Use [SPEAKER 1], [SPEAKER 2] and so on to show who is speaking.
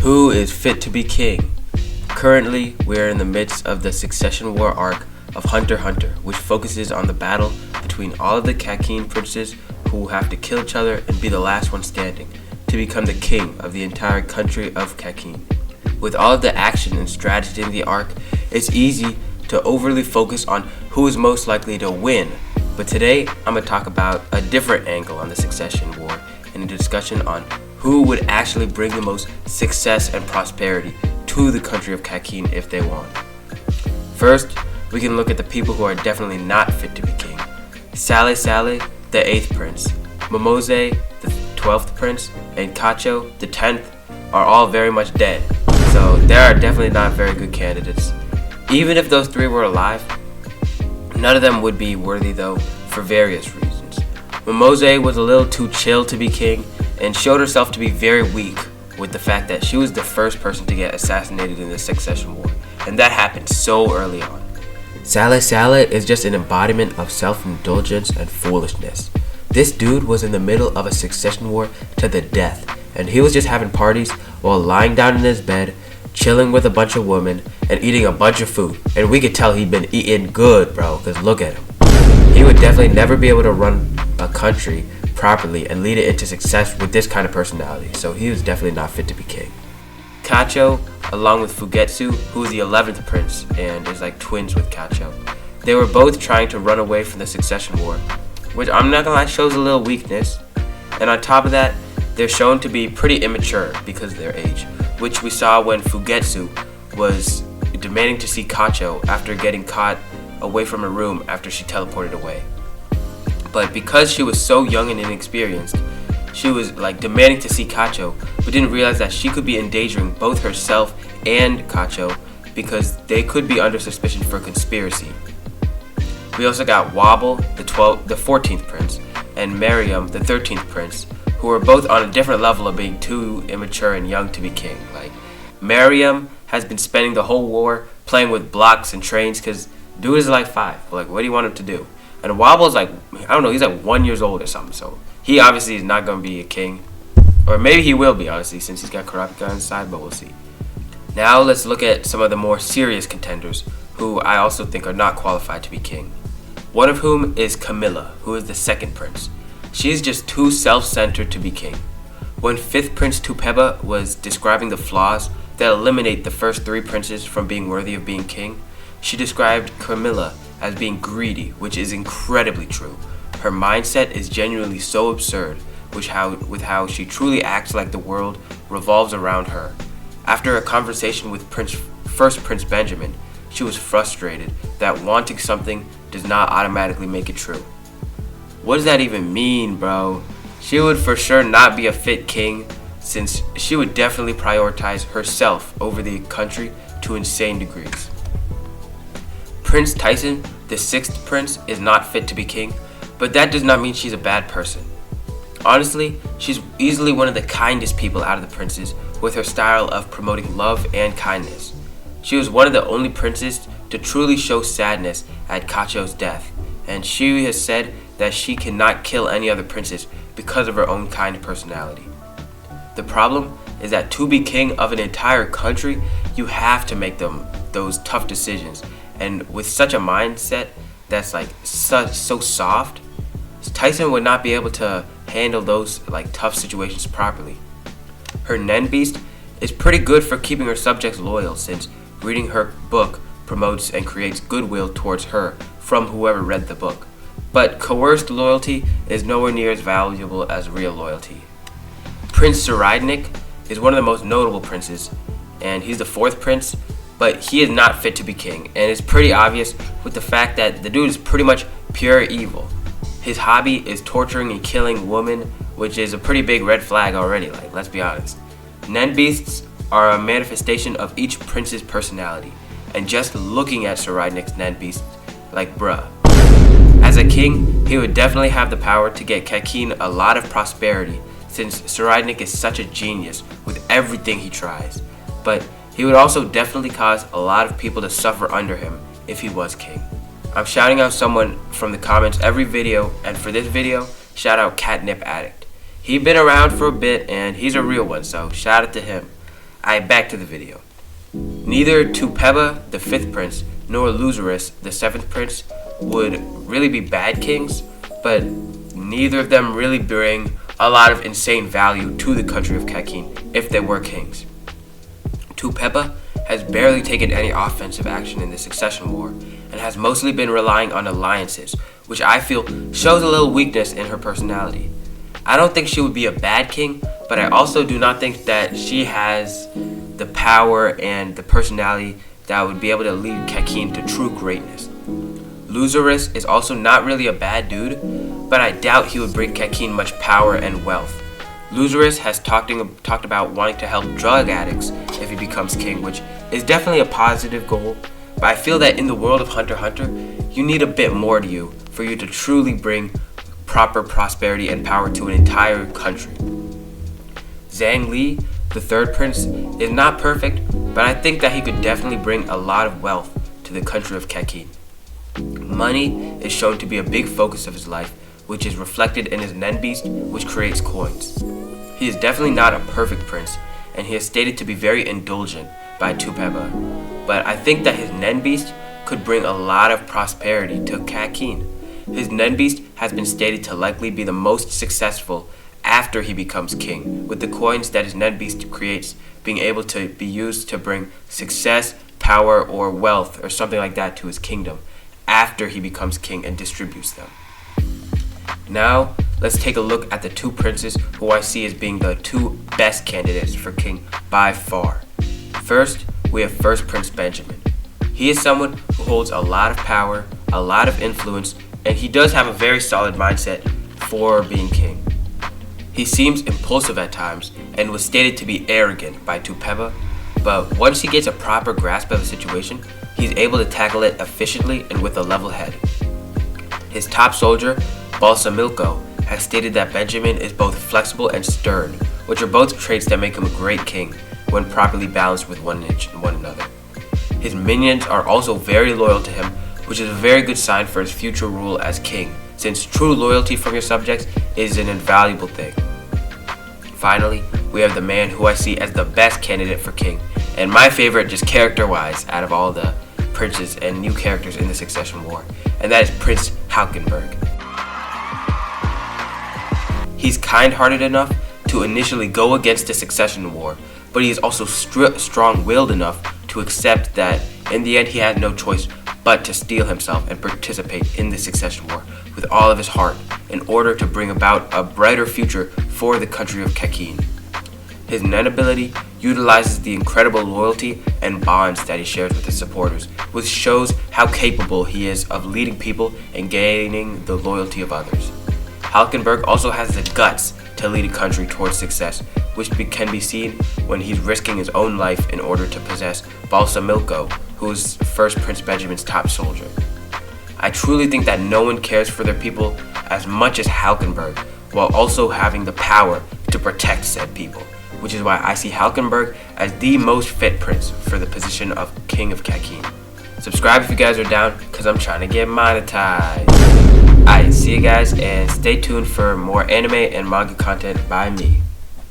[SPEAKER 1] Who is fit to be king? Currently, we are in the midst of the Succession War arc of Hunter x Hunter, which focuses on the battle between all of the Kakin princes who have to kill each other and be the last one standing to become the king of the entire country of Kakin. With all of the action and strategy in the arc, it's easy to overly focus on who is most likely to win. But today, I'm going to talk about a different angle on the Succession War and a discussion on who would actually bring the most success and prosperity to the country of Kakin if they won. First, we can look at the people who are definitely not fit to be king. Sale, the 8th prince, Momose, the 12th prince, and Kacho, the 10th, are all very much dead. So they are definitely not very good candidates. Even if those three were alive, none of them would be worthy though, for various reasons. Momose was a little too chill to be king and showed herself to be very weak with the fact that she was the first person to get assassinated in the Succession War, and that happened so early on. Sale is just an embodiment of self-indulgence and foolishness. This dude was in the middle of a succession war to the death, and he was just having parties while lying down in his bed, chilling with a bunch of women, and eating a bunch of food. And we could tell he'd been eating good, bro, because look at him. He would definitely never be able to run a country properly and lead it into success with this kind of personality, so he was definitely not fit to be king. Kacho, along with Fugetsu, who is the 11th prince and is like twins with Kacho, they were both trying to run away from the Succession War, which I'm not gonna lie shows a little weakness. And on top of that, they're shown to be pretty immature because of their age, which we saw when Fugetsu was demanding to see Kacho after getting caught away from her room after she teleported away. But because she was so young and inexperienced, she was like demanding to see Kacho, but didn't realize that she could be endangering both herself and Kacho because they could be under suspicion for conspiracy. We also got Wobble, the 14th prince, and Miriam, the 13th prince, who were both on a different level of being too immature and young to be king. Like, Miriam has been spending the whole war playing with blocks and trains because dude is like 5. Like, what do you want him to do? And Wobble's like, I don't know, he's like 1 year old or something, so he obviously is not going to be a king. Or maybe he will be, honestly, since he's got Kurapika on his side, but we'll see. Now let's look at some of the more serious contenders who I also think are not qualified to be king. One of whom is Camilla, who is the 2nd prince. She is just too self-centered to be king. When 5th Prince Tupeba was describing the flaws that eliminate the first 3 princes from being worthy of being king, she described Camilla as being greedy, which is incredibly true. Her mindset is genuinely so absurd, with how she truly acts like the world revolves around her. After a conversation with first Prince Benjamin, she was frustrated that wanting something does not automatically make it true. What does that even mean, bro? She would for sure not be a fit king, since she would definitely prioritize herself over the country to insane degrees. Prince Tyson, the 6th prince, is not fit to be king, but that does not mean she's a bad person. Honestly, she's easily one of the kindest people out of the princes, with her style of promoting love and kindness. She was one of the only princes to truly show sadness at Kacho's death, and she has said that she cannot kill any other princess because of her own kind personality. The problem is that to be king of an entire country, you have to make those tough decisions, and with such a mindset that's like so soft, Tyson would not be able to handle those like tough situations properly. Her Nen Beast is pretty good for keeping her subjects loyal, since reading her book promotes and creates goodwill towards her from whoever read the book. But coerced loyalty is nowhere near as valuable as real loyalty. Prince Tserriednich is one of the most notable princes, and he's the 4th prince, but he is not fit to be king, and it's pretty obvious with the fact that the dude is pretty much pure evil. His hobby is torturing and killing women, which is a pretty big red flag already, like, let's be honest. Nen Beasts are a manifestation of each prince's personality, and just looking at Tserriednich's Nen Beast, like, bruh. As a king, he would definitely have the power to get Kakin a lot of prosperity, since Tserriednich is such a genius with everything he tries. But he would also definitely cause a lot of people to suffer under him if he was king. I'm shouting out someone from the comments every video, and for this video, shout out Catnip Addict. He's been around for a bit and he's a real one, so shout out to him. Alright, back to the video. Neither Tupeba, the 5th prince, nor Lucerus, the 7th prince, would really be bad kings, but neither of them really bring a lot of insane value to the country of Kakin if they were kings. Tupeba has barely taken any offensive action in the succession war and has mostly been relying on alliances, which I feel shows a little weakness in her personality. I don't think she would be a bad king, but I also do not think that she has the power and the personality that would be able to lead Kakin to true greatness. Lucerus is also not really a bad dude, but I doubt he would bring Kakin much power and wealth. Lucerus has talked about wanting to help drug addicts if he becomes king, which is definitely a positive goal, but I feel that in the world of Hunter x Hunter, you need a bit more to you for you to truly bring proper prosperity and power to an entire country. Zhang Li, the 3rd prince, is not perfect, but I think that he could definitely bring a lot of wealth to the country of Kakin. Money is shown to be a big focus of his life, which is reflected in his Nen Beast, which creates coins. He is definitely not a perfect prince, and he is stated to be very indulgent by Tupeba, but I think that his Nen Beast could bring a lot of prosperity to Kakin. His Nen Beast has been stated to likely be the most successful after he becomes king, with the coins that his Nen Beast creates being able to be used to bring success, power, or wealth, or something like that to his kingdom after he becomes king and distributes them. Now, let's take a look at the 2 princes who I see as being the 2 best candidates for king by far. First, we have 1st Prince Benjamin. He is someone who holds a lot of power, a lot of influence, and he does have a very solid mindset for being king. He seems impulsive at times and was stated to be arrogant by Tupeba, but once he gets a proper grasp of the situation, he's able to tackle it efficiently and with a level head. His top soldier, Balsamilko, has stated that Benjamin is both flexible and stern, which are both traits that make him a great king when properly balanced with one another. His minions are also very loyal to him, which is a very good sign for his future rule as king, since true loyalty from your subjects is an invaluable thing. Finally, we have the man who I see as the best candidate for king, and my favorite just character-wise out of all the princes and new characters in the Succession War, and that is Prince Halkenberg. He's kind-hearted enough to initially go against the Succession War, but he is also strong-willed enough to accept that in the end he had no choice but to steel himself and participate in the Succession War with all of his heart in order to bring about a brighter future for the country of Kakin. His Nen ability utilizes the incredible loyalty and bonds that he shares with his supporters, which shows how capable he is of leading people and gaining the loyalty of others. Halkenberg also has the guts to lead a country towards success, which can be seen when he's risking his own life in order to possess Balsamilko, who is 1st Prince Benjamin's top soldier. I truly think that no one cares for their people as much as Halkenberg, while also having the power to protect said people, which is why I see Halkenberg as the most fit prince for the position of King of Kakin. Subscribe if you guys are down, because I'm trying to get monetized. Alright, see you guys, and stay tuned for more anime and manga content by me.